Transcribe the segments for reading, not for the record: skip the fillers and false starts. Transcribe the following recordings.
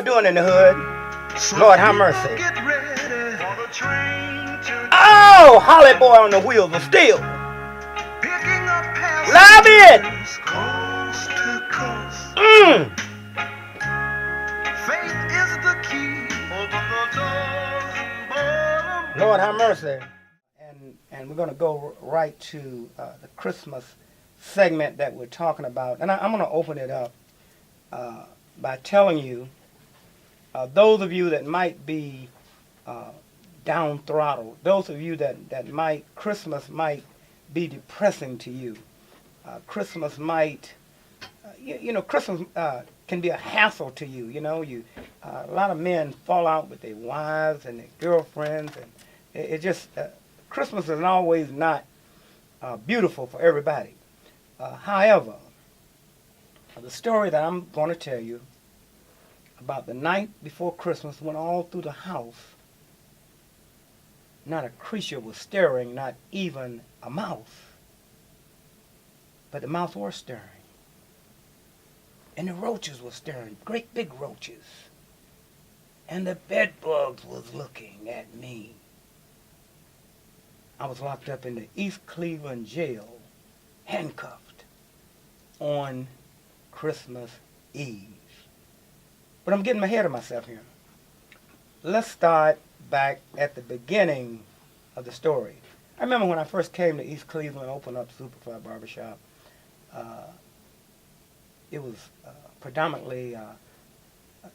y'all doing in the hood? Lord have mercy. Oh, Holly boy on the wheels of steel. Love it. Lord have mercy. And we're going to go right to the Christmas segment that we're talking about. And I'm going to open it up by telling you, those of you that might be down throttled, those of you that Christmas might be depressing to you. Christmas might, Christmas can be a hassle to you. A lot of men fall out with their wives and their girlfriends, and it just, Christmas is always not beautiful for everybody. However, the story that I'm going to tell you about the night before Christmas, when all through the house, not a creature was stirring, not even a mouse. But the mouse were stirring. And the roaches were stirring, great big roaches. And the bed bugs was looking at me. I was locked up in the East Cleveland jail, handcuffed, on Christmas Eve. But I'm getting ahead of myself here. Let's start back at the beginning of the story. I remember when I first came to East Cleveland and opened up Superfly Barbershop, it was predominantly,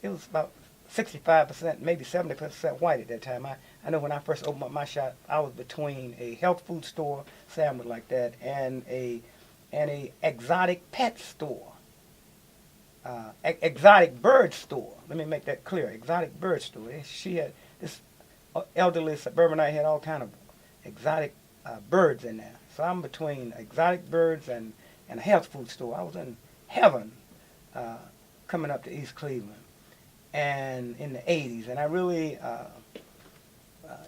it was about 65%, maybe 70% white at that time. I know when I first opened up my shop, I was between a health food store, sandwich like that, and a exotic pet store, exotic bird store. Let me make that clear. Exotic bird store. She had this elderly suburbanite had all kind of exotic birds in there. So I'm between exotic birds and a health food store. I was in heaven coming up to East Cleveland and in the 80s. And I really,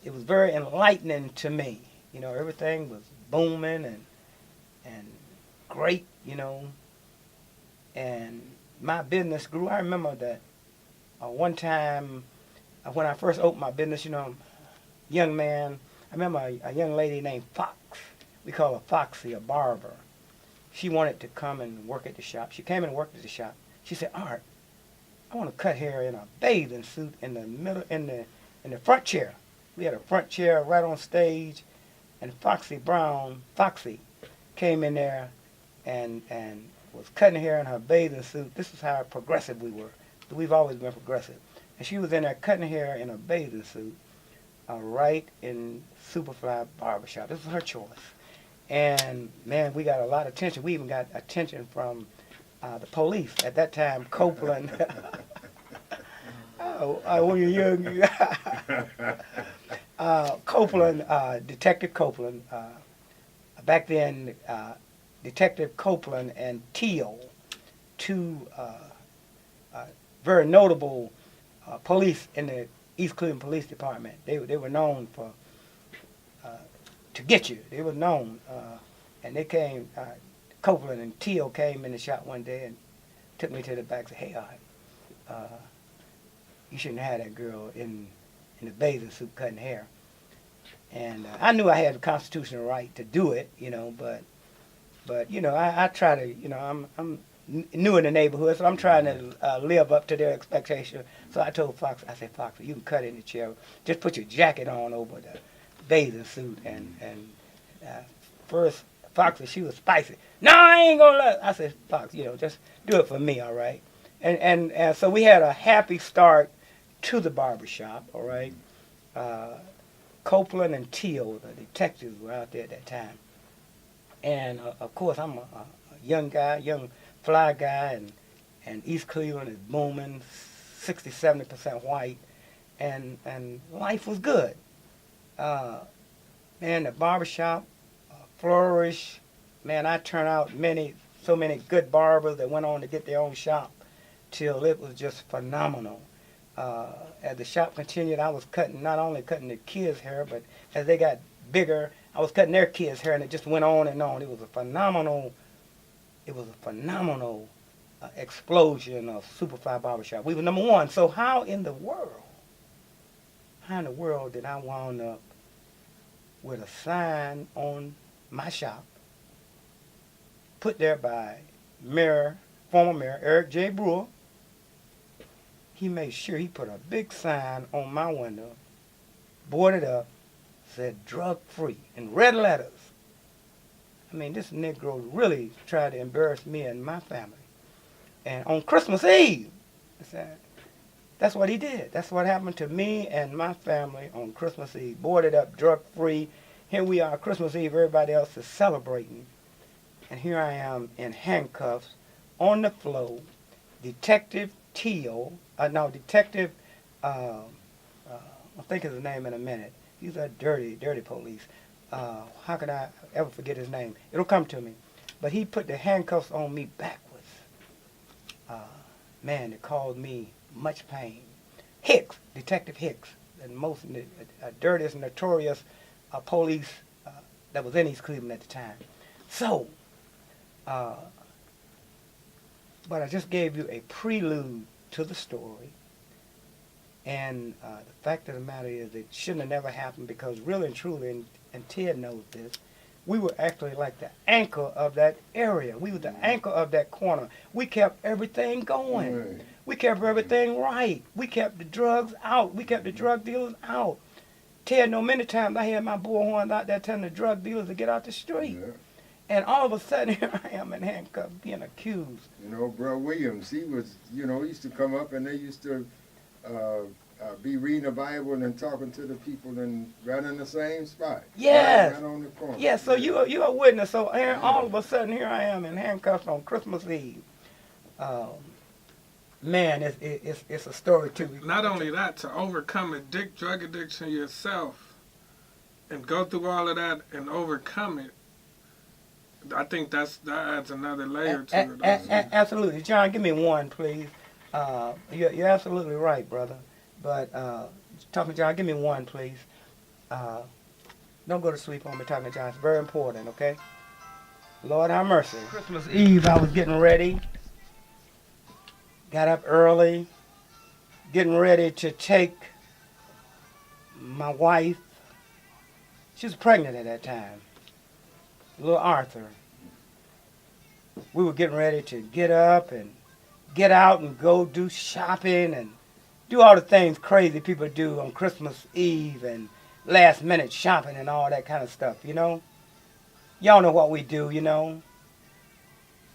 it was very enlightening to me. Everything was booming and great, and my business grew. I remember that one time when I first opened my business, young man, I remember a young lady named Fox. We call her Foxy, a barber. She wanted to come and work at the shop. She came and worked at the shop. She said, Art, I want to cut hair in a bathing suit in the middle, in the front chair. We had a front chair right on stage, and Foxy came in there and was cutting hair in her bathing suit. This is how progressive we were. We've always been progressive. And she was in there cutting hair in a bathing suit, right in Superfly Barbershop. This was her choice. And, man, we got a lot of attention. We even got attention from the police. At that time, Copeland. When you're young. Copeland, Detective Copeland. Back then, Detective Copeland and Teal, two very notable police in the East Cleveland Police Department. They were known for to get you. They were known, and they came. Copeland and Teal came in the shop one day and took me to the back and said, "Hey, Art, you shouldn't have that girl in the bathing suit cutting hair." And I knew I had the constitutional right to do it, but I try to, I'm new in the neighborhood, so I'm trying to live up to their expectation. So I told Fox, I said, Fox, you can cut in the chair. Just put your jacket on over the bathing suit. And first, Fox, she was spicy. No, I ain't gonna let. I said, Fox, just do it for me, all right? And so we had a happy start to the barbershop, all right? Copeland and Teal, the detectives, were out there at that time. And, of course, I'm a young guy, young fly guy, and East Cleveland is booming, 60, 70% white, and life was good. Man, the barbershop flourished. Man, I turned out so many good barbers that went on to get their own shop till it was just phenomenal. As the shop continued, I was not only cutting the kids' hair, but as they got bigger, I was cutting their kids' hair, and it just went on and on. It was a phenomenal explosion of Superfly Barbershop. We were number one. So how in the world did I wound up with a sign on my shop put there by former mayor Eric J. Brewer? He made sure he put a big sign on my window, boarded up, said drug-free in red letters. I mean, this Negro really tried to embarrass me and my family. And on Christmas Eve, that's what he did. That's what happened to me and my family on Christmas Eve. Boarded up, drug-free. Here we are, Christmas Eve, everybody else is celebrating. And here I am in handcuffs on the floor. Detective I'll think of his name in a minute. He's a dirty police. How could I ever forget his name? It'll come to me. But he put the handcuffs on me backwards. Man, it caused me much pain. Hicks, Detective Hicks, the most dirtiest, notorious police that was in East Cleveland at the time. So, but I just gave you a prelude to the story. And the fact of the matter is it shouldn't have never happened because really and truly, and Ted knows this, we were actually like the anchor of that area. We were the anchor of that corner. We kept everything going. Right. We kept everything right. We kept the drugs out. We kept the drug dealers out. Ted know many times I had my bullhorns out there telling the drug dealers to get out the street. Yeah. And all of a sudden, here I am in handcuffs being accused. You know, Bro Williams, he was, he used to come up and they used to be reading the Bible and then talking to the people and right in the same spot. Yes. Right on the corner. Yes, so you're a witness. So all of a sudden, here I am in handcuffs on Christmas Eve. Man, it's a story too. Not only that, to overcome drug addiction yourself and go through all of that and overcome it, I think that adds another layer to it. Absolutely. John, give me one, please. You're absolutely right, brother. But talking to John, give me one, please. Don't go to sleep on me talking to John. It's very important, okay? Lord have mercy. Christmas Eve, I was getting ready. Got up early, getting ready to take my wife. She was pregnant at that time, little Arthur. We were getting ready to get up and get out and go do shopping and do all the things crazy people do on Christmas Eve and last minute shopping and all that kind of stuff, you know? Y'all know what we do, you know?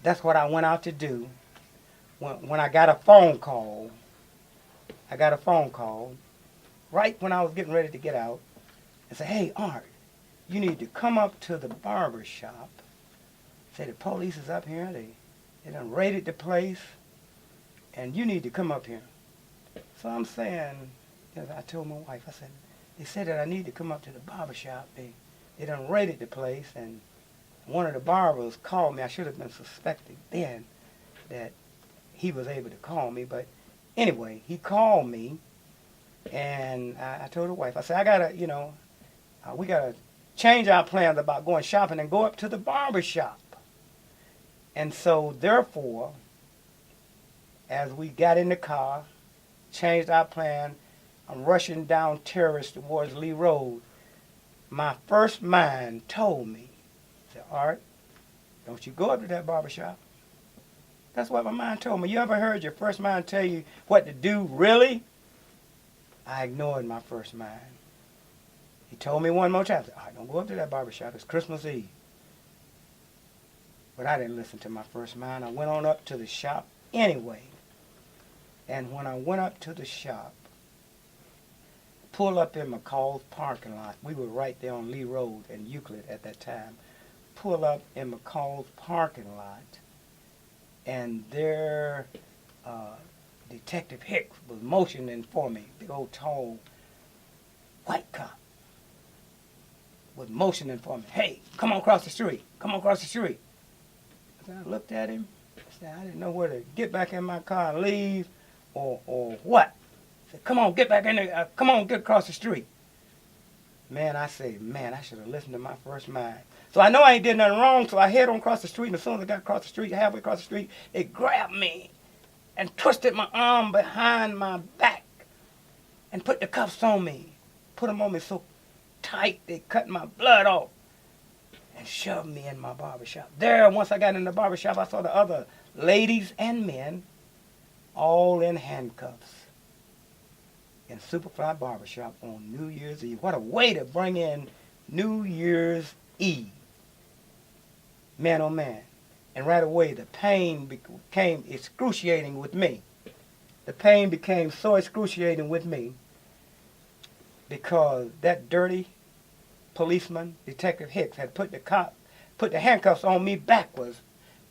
That's what I went out to do. When I got a phone call, right when I was getting ready to get out, and say, hey, Art, you need to come up to the barber shop. Say the police is up here, they done raided the place, and you need to come up here. So I'm saying, I told my wife, I said, they said that I need to come up to the barber shop. They done raided the place, and one of the barbers called me. I should have been suspected then that he was able to call me, but anyway, he called me, and I told the wife, I said, I gotta, we gotta change our plans about going shopping and go up to the barber shop. And so, therefore, as we got in the car, changed our plan, I'm rushing down Terrace towards Lee Road. My first mind told me, said, Art, don't you go up to that barber shop. That's what my mind told me. You ever heard your first mind tell you what to do, really? I ignored my first mind. He told me one more time, I said, all right, don't go up to that barber shop. It's Christmas Eve. But I didn't listen to my first mind. I went on up to the shop anyway. And when I went up to the shop, pulled up in McCall's parking lot. We were right there on Lee Road in Euclid at that time. Pulled up in McCall's parking lot. And there, Detective Hicks was motioning for me. Big old tall white cop was motioning for me. Hey, come on across the street. Come on across the street. I looked at him. I said, I didn't know where to get back in my car and leave or what. I said, come on, get back in there. Come on, get across the street. Man, I say, man, I should have listened to my first mind. So I know I ain't did nothing wrong, so I head on across the street, and as soon as I got across the street, halfway across the street, they grabbed me and twisted my arm behind my back and put the cuffs on me. Put them on me so tight, they cut my blood off and shoved me in my barbershop. There, once I got in the barbershop, I saw the other ladies and men all in handcuffs in Superfly Barbershop on New Year's Eve. What a way to bring in New Year's Eve. Man, oh man. And right away, the pain became excruciating with me. The pain became so excruciating with me because that dirty policeman, Detective Hicks, had put the handcuffs on me backwards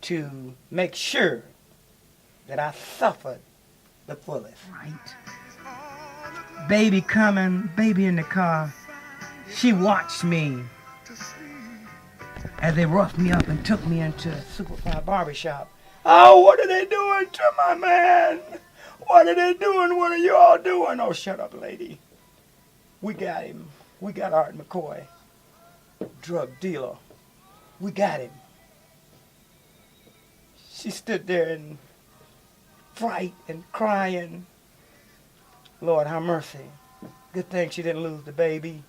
to make sure that I suffered the fullest. Right. Baby coming, baby in the car. She watched me as they roughed me up and took me into Superfly Barbershop. Oh, what are they doing to my man? What are they doing? What are you all doing? Oh, shut up, lady. We got him. We got Art McCoy, drug dealer. We got him. She stood there in fright and crying. Lord, have mercy. Good thing she didn't lose the baby.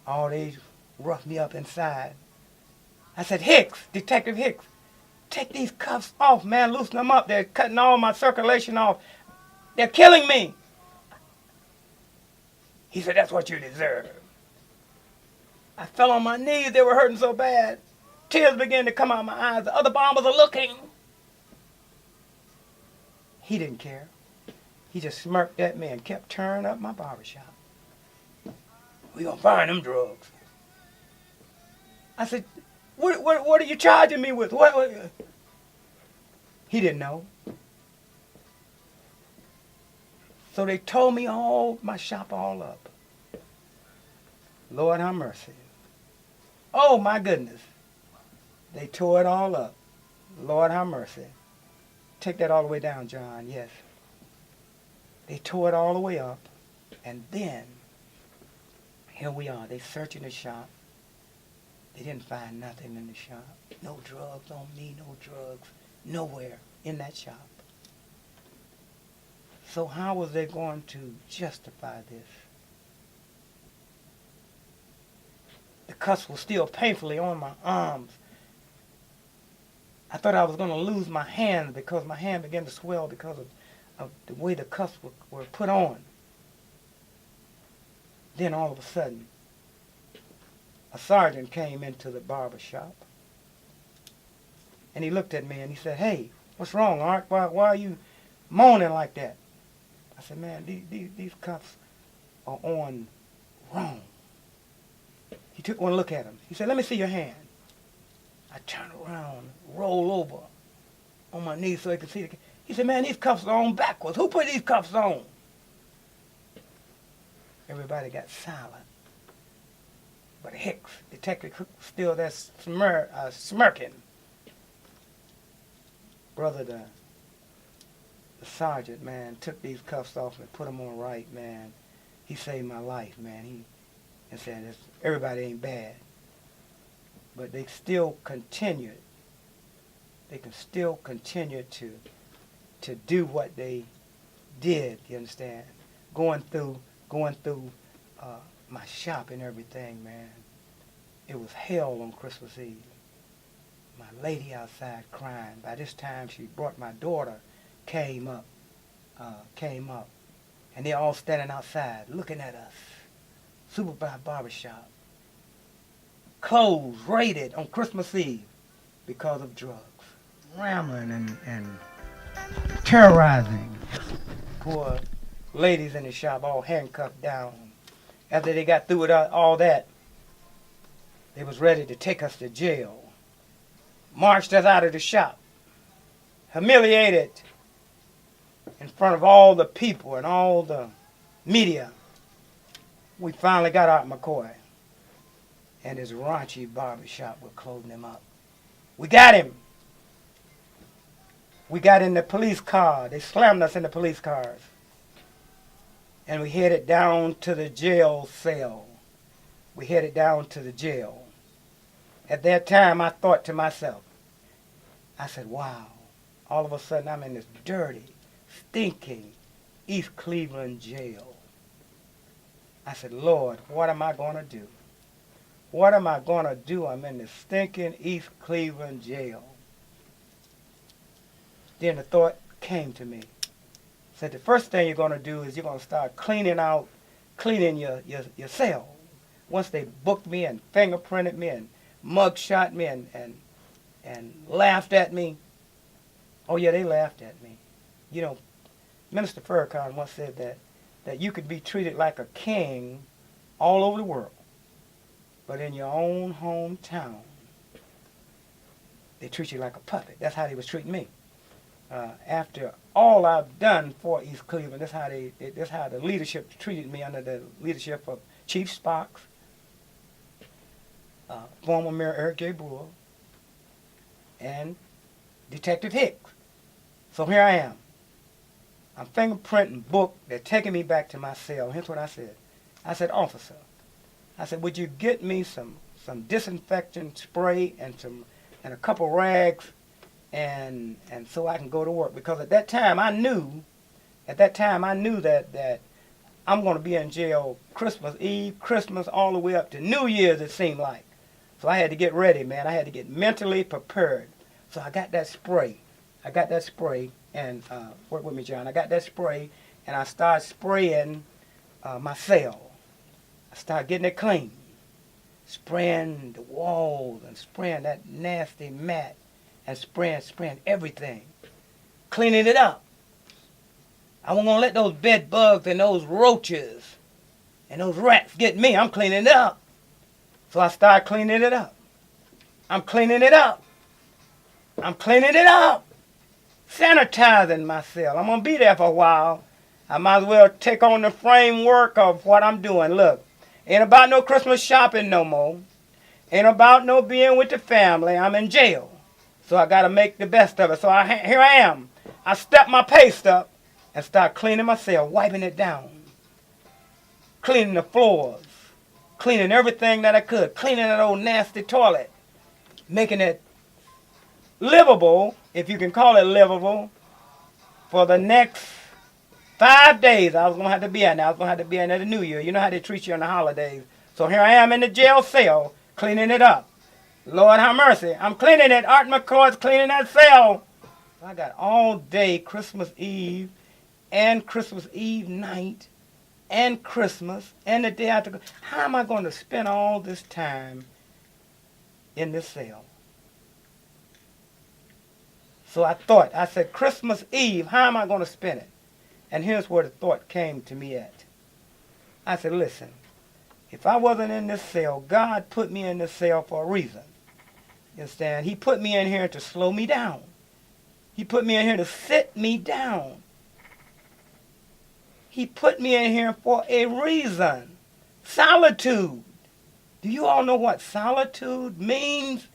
Oh, they roughed me up inside. I said, Hicks, Detective Hicks, take these cuffs off, man. Loosen them up. They're cutting all my circulation off. They're killing me. He said, that's what you deserve. I fell on my knees. They were hurting so bad. Tears began to come out of my eyes. The other bombers are looking. He didn't care. He just smirked at me and kept tearing up my barbershop. We gonna find them drugs. I said, what are you charging me with? What? He didn't know. So they tore me all, my shop all up. Lord have mercy. Oh my goodness. They tore it all up. Lord have mercy. Take that all the way down, John, yes. They tore it all the way up, and then, here we are, they searching the shop. They didn't find nothing in the shop. No drugs on me, no drugs, nowhere in that shop. So how was they going to justify this? The cuffs were still painfully on my arms. I thought I was going to lose my hand because my hand began to swell because of the way the cuffs were put on. Then all of a sudden, a sergeant came into the barber shop. And he looked at me and he said, hey, what's wrong, Art? Why are you moaning like that? I said, man, these cuffs are on wrong. He took one look at him. He said, let me see your hand. I turned around, rolled over on my knees so he could see the. He said, man, these cuffs are on backwards. Who put these cuffs on? Everybody got silent. But Hicks, Detective Hicks, still there smirking. Brother, the sergeant, man, took these cuffs off and put them on right, man. He saved my life, man. He said, everybody ain't bad. But they still continued. They can still continue to do what they did, you understand? Going through my shop and everything, man. It was hell on Christmas Eve. My lady outside crying. By this time, she brought my daughter, came up, and they're all standing outside looking at us. Superfly Barbershop. Closed, raided on Christmas Eve because of drugs. Rambling and terrorizing poor ladies in the shop, all handcuffed down. After they got through with all that, they was ready to take us to jail. Marched us out of the shop. Humiliated in front of all the people and all the media. We finally got Art McCoy. And his raunchy barbershop were clothing him up. We got him. We got in the police car. They slammed us in the police cars. and we headed down to the jail cell. We headed down to the jail. At that time, I thought to myself, I said, wow, all of a sudden I'm in this dirty, stinking East Cleveland jail. I said, Lord, what am I going to do? What am I going to do? I'm in this stinking East Cleveland jail. Then the thought came to me. Said the first thing you're going to do is you're going to start cleaning your cell. Once they booked me and fingerprinted me and mugshot me and laughed at me. Oh yeah, they laughed at me. You know, Minister Farrakhan once said that you could be treated like a king all over the world, but in your own hometown, they treat you like a puppet. That's how they was treating me. After all I've done for East Cleveland, that's how the leadership treated me under the leadership of Chief Sparks, former Mayor Eric J. Brewer, and Detective Hicks. So here I am. I'm fingerprinting book. They're taking me back to my cell. Here's what I said. I said, officer, I said, would you get me some disinfectant spray and a couple rags and so I can go to work? Because at that time I knew that I'm going to be in jail Christmas Eve, Christmas, all the way up to New Year's, it seemed like. So I had to get ready, man. I had to get mentally prepared. So I got that spray. And work with me, John. I got that spray, and I started spraying my cell. I started getting it clean, spraying the walls and spraying that nasty mat, and spraying everything, cleaning it up. I wasn't gonna let those bed bugs and those roaches and those rats get me. I'm cleaning it up. So I started cleaning it up. I'm cleaning it up. Sanitizing my cell. I'm going to be there for a while. I might as well take on the framework of what I'm doing. Look, ain't about no Christmas shopping no more. Ain't about no being with the family. I'm in jail. So I got to make the best of it. So here I am. I step my pace up and start cleaning my cell, wiping it down, cleaning the floors, cleaning everything that I could, cleaning that old nasty toilet, making it livable, if you can call it livable, for the next 5 days. I was going to have to be in there. I was going to have to be in there the New Year. You know how they treat you on the holidays. So here I am in the jail cell, cleaning it up. Lord have mercy. I'm cleaning it. Art McCoy's cleaning that cell. I got all day Christmas Eve and Christmas Eve night and Christmas and the day after. How am I going to spend all this time in this cell? So I said, Christmas Eve, how am I going to spend it? And here's where the thought came to me at. I said, listen, if I wasn't in this cell, God put me in this cell for a reason. You understand? He put me in here to slow me down. He put me in here to sit me down. He put me in here for a reason. Solitude. Do you all know what solitude means?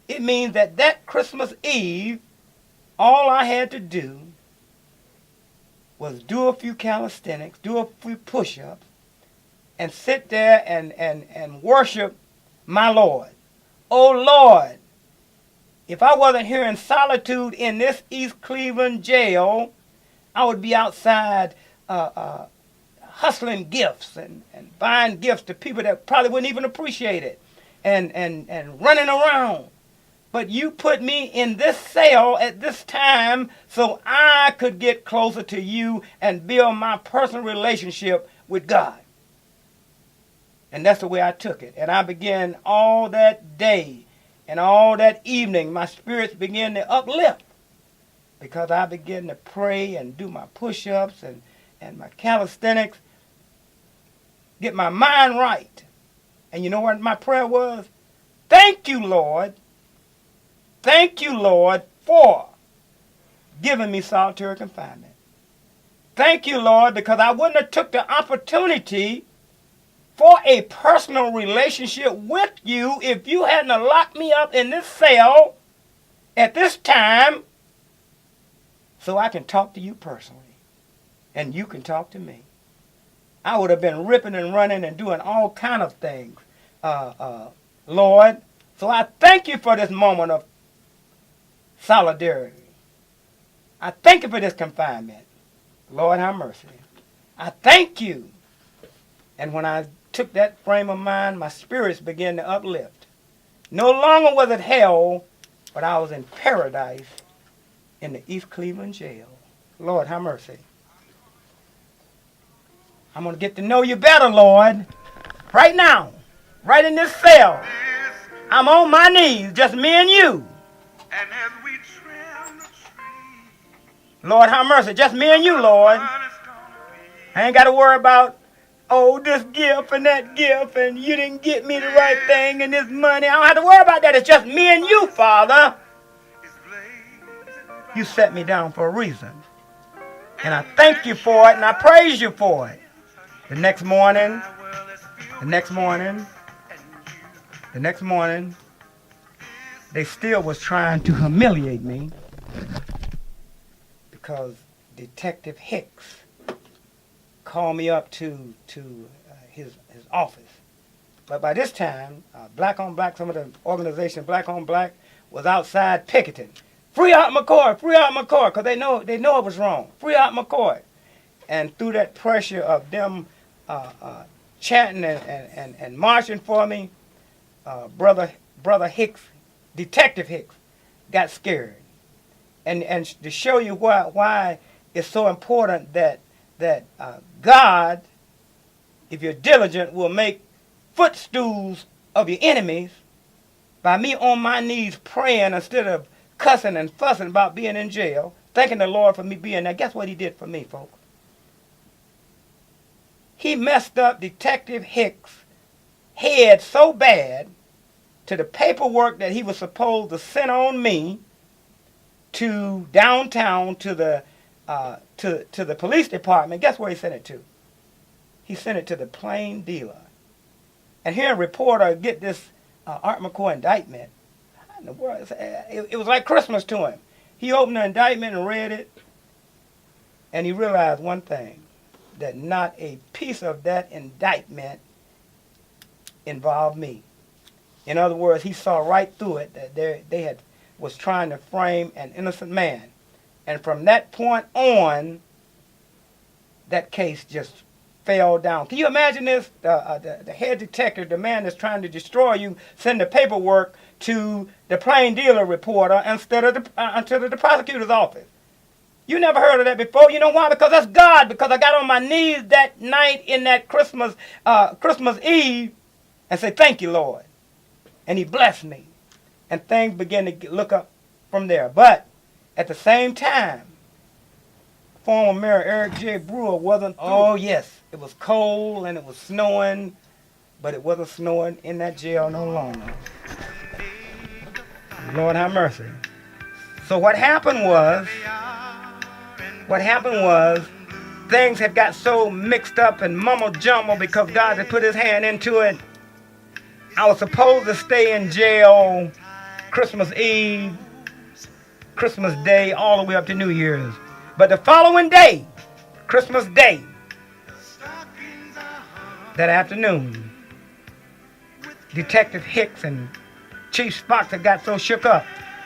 It means that Christmas Eve, all I had to do was do a few calisthenics, do a few push-ups, and sit there and worship my Lord. Oh, Lord, if I wasn't here in solitude in this East Cleveland jail, I would be outside hustling gifts and buying gifts to people that probably wouldn't even appreciate it and running around. But you put me in this cell at this time so I could get closer to you and build my personal relationship with God. And that's the way I took it. And I began all that day and all that evening, my spirits began to uplift because I began to pray and do my push-ups and my calisthenics, get my mind right. And you know what my prayer was? Thank you, Lord. Thank you, Lord, for giving me solitary confinement. Thank you, Lord, because I wouldn't have took the opportunity for a personal relationship with you if you hadn't locked me up in this cell at this time so I can talk to you personally and you can talk to me. I would have been ripping and running and doing all kind of things, Lord. So I thank you for this moment of solidarity. I thank you for this confinement. Lord, have mercy. I thank you. And when I took that frame of mind, my spirits began to uplift. No longer was it hell, but I was in paradise in the East Cleveland jail. Lord, have mercy. I'm going to get to know you better, Lord. Right now, right in this cell, I'm on my knees, just me and you. And as we trim the tree, Lord, have mercy, just me and you, Lord. I ain't got to worry about, oh, this gift and that gift, and you didn't get me the right thing and this money. I don't have to worry about that. It's just me and you, Father. You set me down for a reason. And I thank you for it, and I praise you for it. The next morning, they still was trying to humiliate me because Detective Hicks called me up to his office. But by this time, Black on Black, some of the organization Black on Black was outside picketing. Free out McCoy, because they know it was wrong. Free out McCoy. And through that pressure of them chanting and marching for me, Brother Hicks, Detective Hicks, got scared. And to show you why it's so important that God, if you're diligent, will make footstools of your enemies by me on my knees praying instead of cussing and fussing about being in jail, thanking the Lord for me being there. Guess what he did for me, folks? He messed up Detective Hicks' head so bad to the paperwork that he was supposed to send on me to downtown to the police department. Guess where he sent it to? He sent it to the Plain Dealer. And here a reporter get this Art McCoy indictment. In the world, it was like Christmas to him. He opened the indictment and read it, and he realized one thing, that not a piece of that indictment involved me. In other words, he saw right through it that they was trying to frame an innocent man. And from that point on, that case just fell down. Can you imagine this? The head detective, the man that's trying to destroy you, send the paperwork to the Plain Dealer reporter instead of the prosecutor's office. You never heard of that before. You know why? Because that's God. Because I got on my knees that night in that Christmas Eve and said, thank you, Lord. And he blessed me. And things began to look up from there. But at the same time, former Mayor Eric J. Brewer wasn't, oh yes, it was cold and it was snowing, but it wasn't snowing in that jail no longer. Lord have mercy. So what happened was, things had got so mixed up and mumble-jumble because God had put his hand into it. I was supposed to stay in jail Christmas Eve, Christmas Day, all the way up to New Year's. But the following day, Christmas Day, that afternoon, Detective Hicks and Chief Spock had got so shook up,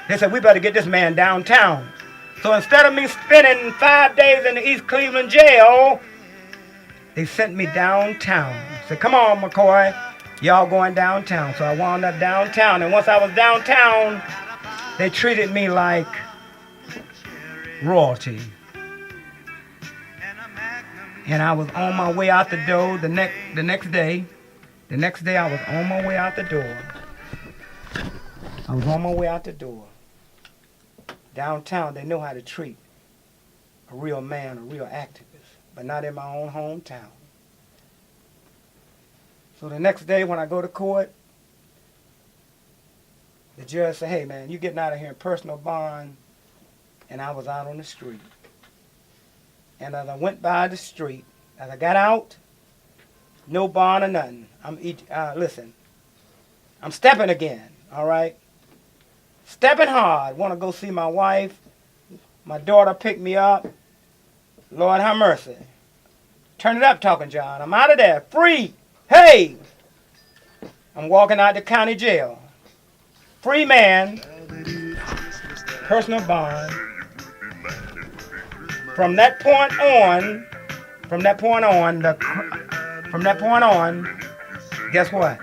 they said, we better get this man downtown. So instead of me spending 5 days in the East Cleveland jail, they sent me downtown. Said, come on, McCoy, y'all going downtown. So I wound up downtown. And once I was downtown, they treated me like royalty. And I was on my way out the door the next day. The next day I was on my way out the door. Downtown, they know how to treat a real man, a real activist, but not in my own hometown. So the next day when I go to court, the judge said, hey man, you getting out of here in personal bond. And I was out on the street. And as I went by the street, as I got out, no bond or nothing. Listen, I'm stepping again, all right? Stepping hard. Want to go see my wife. My daughter picked me up. Lord have mercy. Turn it up, Talking John. I'm out of there. Free. Hey! I'm walking out the county jail. Free man. Personal bond. From that point on, guess what?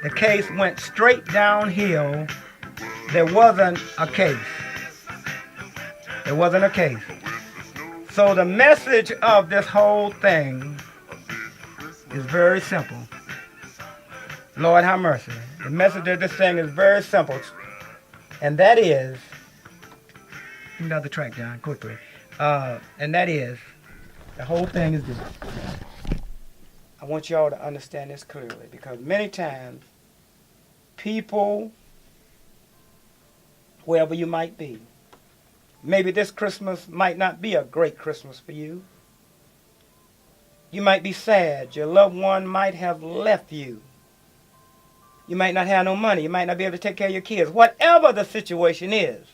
The case went straight downhill. There wasn't a case. So the message of this whole thing is very simple. Lord have mercy. The message of this thing is very simple. And that is, another track, John, quickly. And that is, the whole thing is this. I want y'all to understand this clearly, because many times people, wherever you might be, maybe this Christmas might not be a great Christmas for you. You might be sad. Your loved one might have left you. You might not have no money. You might not be able to take care of your kids. Whatever the situation is,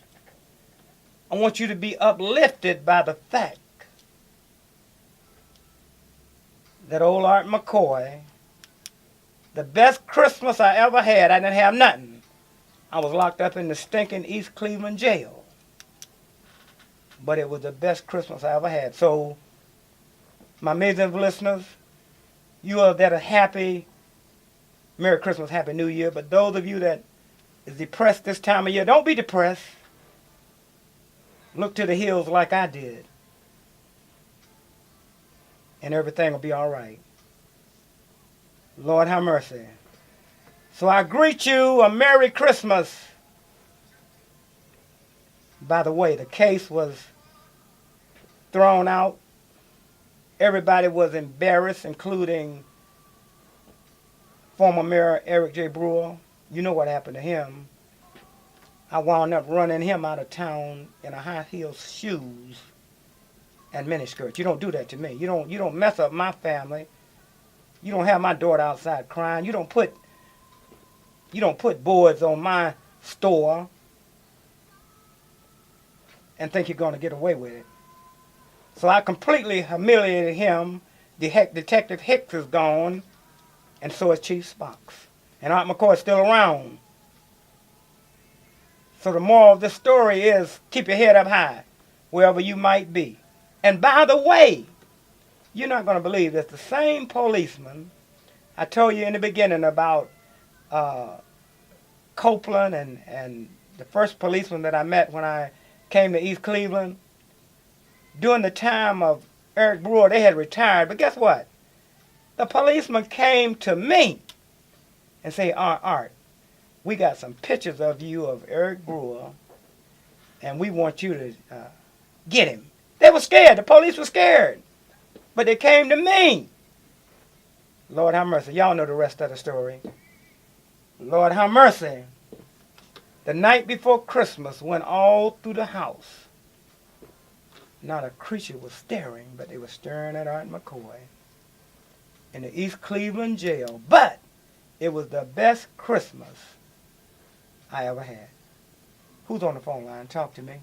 I want you to be uplifted by the fact that old Art McCoy, the best Christmas I ever had, I didn't have nothing. I was locked up in the stinking East Cleveland jail. But it was the best Christmas I ever had. So, my millions of listeners, you are that are happy, Merry Christmas, Happy New Year. But those of you that is depressed this time of year, don't be depressed. Look to the hills like I did. And everything will be all right. Lord have mercy. So I greet you a Merry Christmas. By the way, the case was thrown out. Everybody was embarrassed, including former Mayor Eric J. Brewer. You know what happened to him. I wound up running him out of town in a high-heeled shoes and miniskirt. You don't do that to me. You don't mess up my family. You don't have my daughter outside crying. You don't put boards on my store and think you're going to get away with it. So I completely humiliated him. Detective Hicks is gone, and so is Chief Spox. And Art McCoy is still around. So the moral of this story is keep your head up high, wherever you might be. And by the way, you're not going to believe this. The same policeman I told you in the beginning about Copeland and the first policeman that I met when I came to East Cleveland, during the time of Eric Brewer, they had retired. But guess what? The policeman came to me and said, Art, we got some pictures of you of Eric Brewer, and we want you to get him. They were scared. The police were scared. But they came to me. Lord have mercy. Y'all know the rest of the story. Lord have mercy. The night before Christmas went all through the house. Not a creature was staring, but they were staring at Art McCoy in the East Cleveland jail. But it was the best Christmas I ever had. Who's on the phone line? Talk to me.